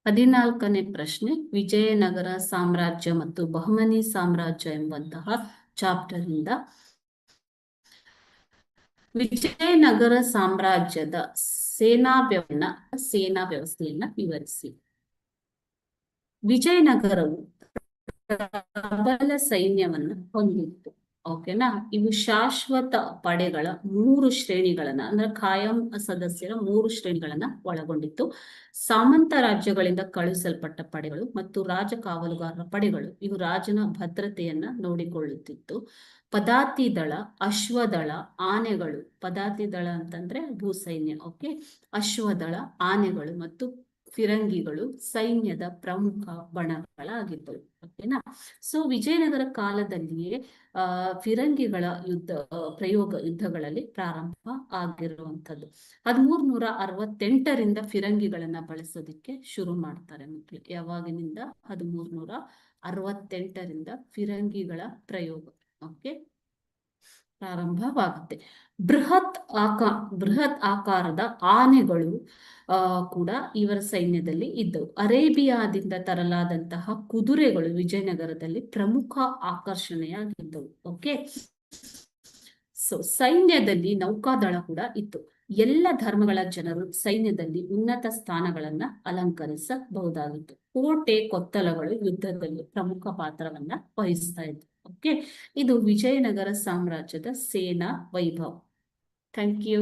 14ನೇ ಪ್ರಶ್ನೆ, ವಿಜಯನಗರ ಸಾಮ್ರಾಜ್ಯ ಮತ್ತು ಬಹಮನಿ ಸಾಮ್ರಾಜ್ಯ ಎಂಬಂತಹ ಚಾಪ್ಟರ್ ಇಂದ ವಿಜಯನಗರ ಸಾಮ್ರಾಜ್ಯದ ಸೇನಾ ವ್ಯವಸ್ಥೆಯನ್ನ ವಿವರಿಸಿ. ವಿಜಯನಗರವು ಪ್ರಬಲ ಸೈನ್ಯವನ್ನು ಹೊಂದಿತ್ತು. ಓಕೆನಾ. ಇವು ಶಾಶ್ವತ ಪಡೆಗಳ 3 ಶ್ರೇಣಿಗಳನ್ನ ಅಂದ್ರೆ ಖಾಯಂ ಸದಸ್ಯರ 3 ಶ್ರೇಣಿಗಳನ್ನ ಒಳಗೊಂಡಿತ್ತು. ಸಾಮಂತ ರಾಜ್ಯಗಳಿಂದ ಕಳುಹಿಸಲ್ಪಟ್ಟ ಪಡೆಗಳು ಮತ್ತು ರಾಜ ಕಾವಲುಗಾರರ ಪಡೆಗಳು ಇವು ರಾಜನ ಭದ್ರತೆಯನ್ನ ನೋಡಿಕೊಳ್ಳುತ್ತಿತ್ತು. ಪದಾತಿ ದಳ, ಅಶ್ವದಳ, ಆನೆಗಳು. ಪದಾತಿ ದಳ ಅಂತಂದ್ರೆ ಭೂಸೈನ್ಯ. ಓಕೆ. ಅಶ್ವದಳ, ಆನೆಗಳು ಮತ್ತು ಫಿರಂಗಿಗಳು ಸೈನ್ಯದ ಪ್ರಮುಖ ಬಣಗಳಾಗಿದ್ದವು. ಓಕೆನಾ. ಸೊ ವಿಜಯನಗರ ಕಾಲದಲ್ಲಿಯೇ ಫಿರಂಗಿಗಳ ಯುದ್ಧಗಳಲ್ಲಿ ಪ್ರಾರಂಭ ಆಗಿರುವಂಥದ್ದು. 1368ರಿಂದ ಫಿರಂಗಿಗಳನ್ನ ಬಳಸೋದಿಕ್ಕೆ ಶುರು ಮಾಡ್ತಾರೆ ಮಕ್ಕಳು. ಯಾವಾಗಿನಿಂದ? 1368ರಿಂದ ಫಿರಂಗಿಗಳ ಪ್ರಯೋಗ ಓಕೆ ಪ್ರಾರಂಭವಾಗುತ್ತೆ. ಬೃಹತ್ ಆಕಾರದ ಆನೆಗಳು ಕೂಡ ಇವರ ಸೈನ್ಯದಲ್ಲಿ ಇದ್ದವು. ಅರೇಬಿಯಾದಿಂದ ತರಲಾದಂತಹ ಕುದುರೆಗಳು ವಿಜಯನಗರದಲ್ಲಿ ಪ್ರಮುಖ ಆಕರ್ಷಣೆಯಾಗಿದ್ದವು. ಓಕೆ. ಸೊ ಸೈನ್ಯದಲ್ಲಿ ನೌಕಾದಳ ಕೂಡ ಇತ್ತು. ಎಲ್ಲ ಧರ್ಮಗಳ ಜನರು ಸೈನ್ಯದಲ್ಲಿ ಉನ್ನತ ಸ್ಥಾನಗಳನ್ನ ಅಲಂಕರಿಸಬಹುದಾಗಿತ್ತು. ಕೋಟೆ ಕೊತ್ತಲಗಳು ಯುದ್ಧದಲ್ಲಿ ಪ್ರಮುಖ ಪಾತ್ರವನ್ನ ವಹಿಸ್ತಾ ಇತ್ತು. ಓಕೆ. ಇದು ವಿಜಯನಗರ ಸಾಮ್ರಾಜ್ಯದ ಸೇನಾ ವೈಭವ. Thank you.